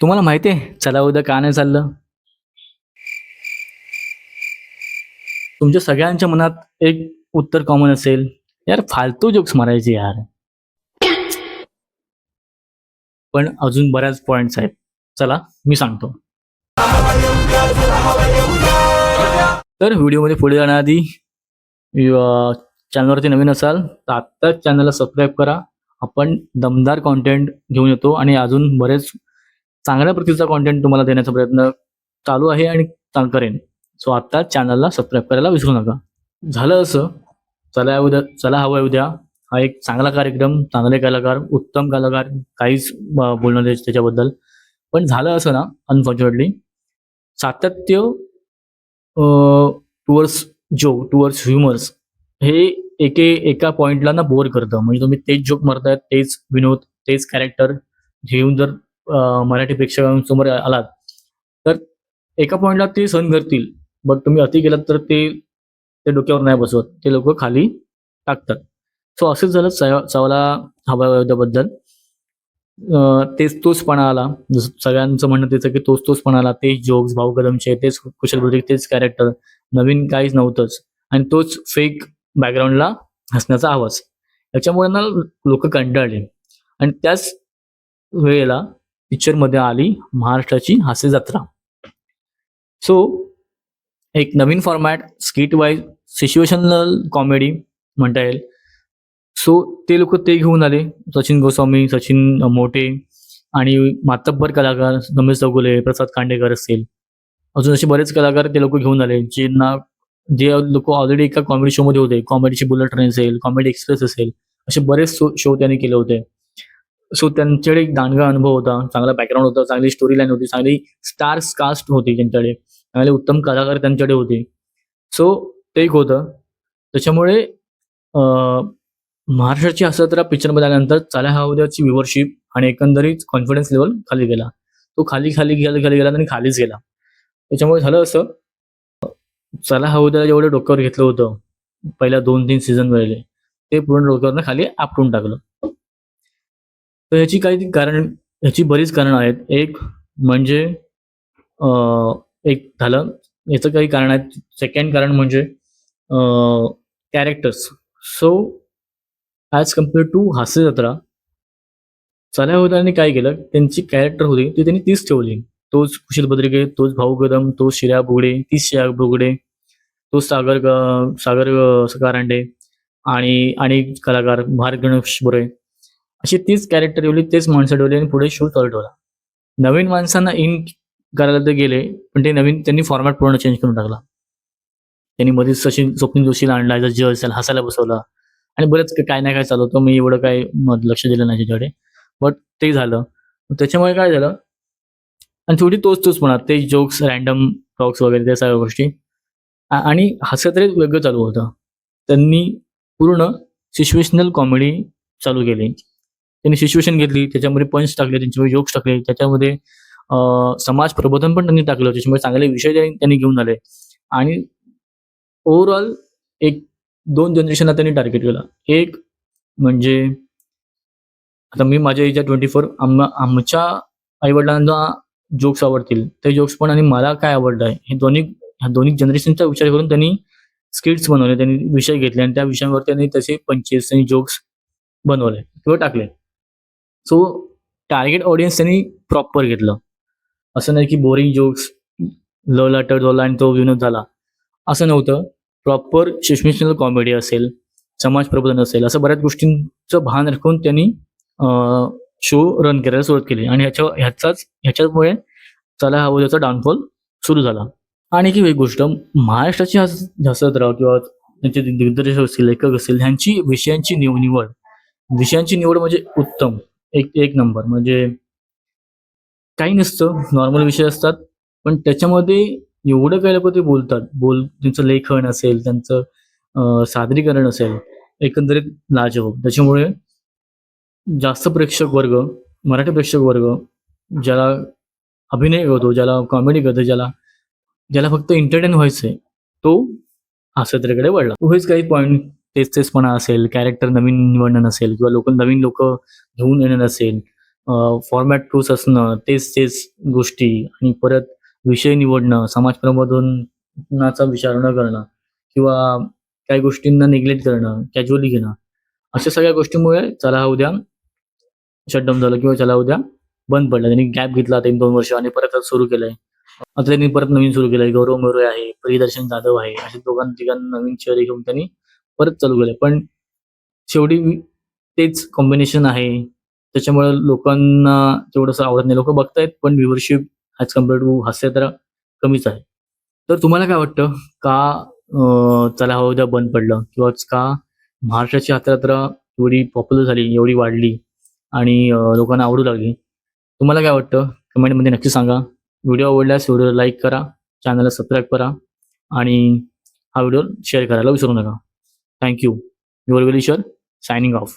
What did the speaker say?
तुम्हाला माहिती आहे चला उद्या का नाही चाललं? तुमच्या सगळ्यांच्या मनात एक उत्तर कॉमन असेल, यार फालतू जोक्स मारायचे यार. पण अजून बऱ्याच पॉइंट्स आहेत. चला मी सांगतो. तर व्हिडिओमध्ये पुढे जाण्याआधी चॅनलवरती नवीन असाल तर आत्ताच चॅनलला सबस्क्राईब करा. आपण दमदार कॉन्टेंट घेऊन येतो आणि अजून बरेच चांगल्या प्रतीचा कॉन्टेंट तुम्हाला देण्याचा प्रयत्न चालू आहे आणि करेन. सो आत्ताच चॅनलला सबस्क्राईब करायला विसरू नका. झालं असं, चला हवं उद्या हा एक चांगला कार्यक्रम, चांगले कलाकार, उत्तम कलाकार, काहीच बोलणं नाही त्याच्याबद्दल. पण झालं असं ना, अनफॉर्च्युनेटली सातत्य टुवर्ड्स टुवर्ड्स ह्युमर्स हे एका पॉइंटला ना बोर करतं. म्हणजे तुम्ही तेच जोक मारतायत, तेच विनोद, तेच कॅरेक्टर घेऊन जर मराठी प्रेक्षकांसमोर आलात तर एका पॉइंटला ते सहन करतील. बट तुम्ही अति केलात तर ते ते डोक्यावर नाही बसवत, ते लोक खाली टाकतात. सो असंच झालं चवला हवा बद्दल. तेच तोचपणा आला. जसं सगळ्यांचं म्हणणं त्याचं की तोचपणा आला. तेच जोक्स, भाऊ कदमचे, तेच कुशल बुद्रुक, तेच कॅरेक्टर, नवीन काहीच नव्हतंच. आणि तोच फेक बॅकग्राऊंडला हसण्याचा आवाज. याच्यामुळे ना लोक कंटाळले. आणि त्याच वेळेला पिक्चरमध्ये आली महाराष्ट्राची हास्य जत्रा. सो एक नवीन format, skit wise, situational comedy म्हणता येईल. सो ते लोक ते घेऊन आले. सचिन गोस्वामी, सचिन मोठे आणि मातब्बर कलाकार रमेश चौगुले, प्रसाद खांडेकर असतील, अजून असे बरेच कलाकार ते लोक घेऊन आले. जे लोक ऑलरेडी एका कॉमेडी शो मध्ये होते. कॉमेडीची बुलेट ट्रेन असेल, कॉमेडी एक्सप्रेस असेल, असे बरेच शो त्यांनी केले होते. सो त्यांच्याकडे एक दांडगा अनुभव होता, चांगला बॅकग्राऊंड होता, चांगली स्टोरी लाईन होती, चांगली स्टार्स कास्ट होती त्यांच्याकडे, चांगले उत्तम कलाकार त्यांच्याकडे होते. सो ते एक होतं. त्याच्यामुळे महाराष्ट्राची हसरत्रा पिक्चरमध्ये आल्यानंतर चला हवा उद्याची व्ह्यूअरशिप आणि एकंदरीत कॉन्फिडन्स लेवल खाली गेला. तो खाली गेला आणि खालीच गेला. त्याच्यामुळे झालं असं, चला हवा उद्याला जेवढं डोक्यावर घेतलं होतं पहिल्या 2-3 सीझन वेळेले, ते पूर्ण डोक्यावरनं खाली आपटून टाकलं. तर ह्याची बरीच कारणं आहेत. एक म्हणजे एक झालं, याचं काही कारण आहेत. सेकंड कारण म्हणजे characters. So as compared to Hasya Jatra, चला होत्याने काय केलं, त्यांची कॅरेक्टर होती ती त्यांनी तीच ठेवली. तोच कुशल बद्रिके, तोच भाऊ कदम, तोच श्रेया बुगडे, तोच सागर कारंडे आणि कलाकार भार गणेश बुरे, अशी तीच कॅरेक्टर ठेवली, तेच माणसं ठेवली आणि पुढे शो चालू ठेवला. नवीन माणसांना इन करायला ते गेले, पण ते नवीन त्यांनी फॉर्मॅट पूर्ण चेंज करून टाकला. त्यांनी मध्येच स्वप्नील जोशीला आणला ॲज अ जज, त्याला हसायला बसवलं आणि बरेच काय नाही काय चालू होतं. मी एवढं काय लक्ष दिलं नाही त्याच्याकडे. बट ते झालं. त्याच्यामुळे काय झालं, आणि थोडी तोच म्हणा, ते जोक्स, रँडम टॉक्स वगैरे त्या सगळ्या गोष्टी. आणि हास्यत्रे वेगळं चालू होतं. त्यांनी पूर्ण सिच्युएशनल कॉमेडी चालू केली. त्यांनी सिच्युएशन घेतली, त्याच्यामध्ये पंच टाकले, त्यांच्यामध्ये जोक्स टाकले, त्याच्यामध्ये समाज प्रबोधन पण त्यांनी टाकलं. त्याच्यामुळे चांगले विषय त्यांनी घेऊन आले आणि ओव्हरऑल एक 2 जनरेशनला त्यांनी टार्गेट केलं. एक म्हणजे आता मी माझ्या एजच्या 24, आमच्या आई-वडिलांना जोक्स आवडतील, ते जोक्स पण आणि मला काय आवडलं आहे, ह्या दोन्ही जनरेशनचा विचार करून त्यांनी स्किट्स बनवले, त्यांनी विषय घेतले आणि त्या विषयांवर त्यांनी तसे पंचेस आणि जोक्स बनवले किंवा टाकले. सो टार्गेट ऑडियन्स त्यांनी प्रॉपर घेतलं. असं नाही की बोरिंग जोक्स, लटर झाला आणि तो विनोद झाला, असं नव्हतं. प्रॉपर सिच्युएशनल कॉमेडी असेल, समाज प्रबोधन असेल, असं बऱ्याच गोष्टींचं भान राखून त्यांनी शो रन करायला सुरुवात केली आणि ह्याच्यामुळे चला हवं त्याचा डाउनफॉल सुरू झाला. आणि एक गोष्ट, महाराष्ट्राची हसरत्रा किंवा त्यांचे दिग्दर्शक असतील, लेखक असतील, ह्यांची विषयांची निवड म्हणजे उत्तम, एक नंबर. म्हणजे काही नसतं, नॉर्मल विषय असतात, पण त्याच्यामध्ये एवढं काय लोक ते बोलतात. त्यांचं लेखन असेल, त्यांचं सादरीकरण असेल, एकंदरीत लाजवाब. त्याच्यामुळे जास्त प्रेक्षक वर्ग, मराठी प्रेक्षक वर्ग, ज्याला अभिनय करतो, ज्याला कॉमेडी करतो, ज्याला फक्त एंटरटेन व्हायचंय, तो हास्यजत्रेकडे वळला. हेच काही पॉईंट, तेचपणा असेल, कॅरेक्टर नवीन निवडणं नसेल किंवा नवीन लोक घेऊन येणं नसेल, फॉर्मॅट तोच असणं, तेच गोष्टी आणि परत विषय निवडणं, समाजप्रबोधनाचा विचार न करणं किंवा काही गोष्टींना निग्लेक्ट करणं, कॅज्युअली घेणं, अशा सगळ्या गोष्टींमुळे चला हा उद्या शटडाऊन झालं किंवा चला उद्या बंद पडलं. त्यांनी गॅप घेतला 3-2 वर्ष आणि परत सुरू केलंय. आता त्यांनी परत नवीन सुरू केलंय. गौरव मोरे आहे, प्रियदर्शन जाधव आहे. अशा दोघांना-तिघांना नवीन चेहरे घेऊन त्यांनी परत चालू केलंय. पण शेवटी तेच कॉम्बिनेशन आहे. त्याच्यामुळे लोकांना तेवढंसं आवडत नाही. लोकं बघतायत पण व्ह्यूवरशिप ॲज कंपेअर टू हास्य जरा कमीच आहे. तर तुम्हाला काय वाटतं? का चला हवा उद्या बंद पडलं? किंवा का महाराष्ट्राची यात्रा एवढी पॉप्युलर झाली, एवढी वाढली आणि लोकांना आवडू लागली? तुम्हाला काय वाटतं? कमेंटमध्ये नक्की सांगा. व्हिडिओ आवडल्यास व्हिडिओला लाईक करा, चॅनलला सबस्क्राईब करा आणि हा व्हिडिओ शेअर करायला विसरू नका. Thank you. Your well signing off.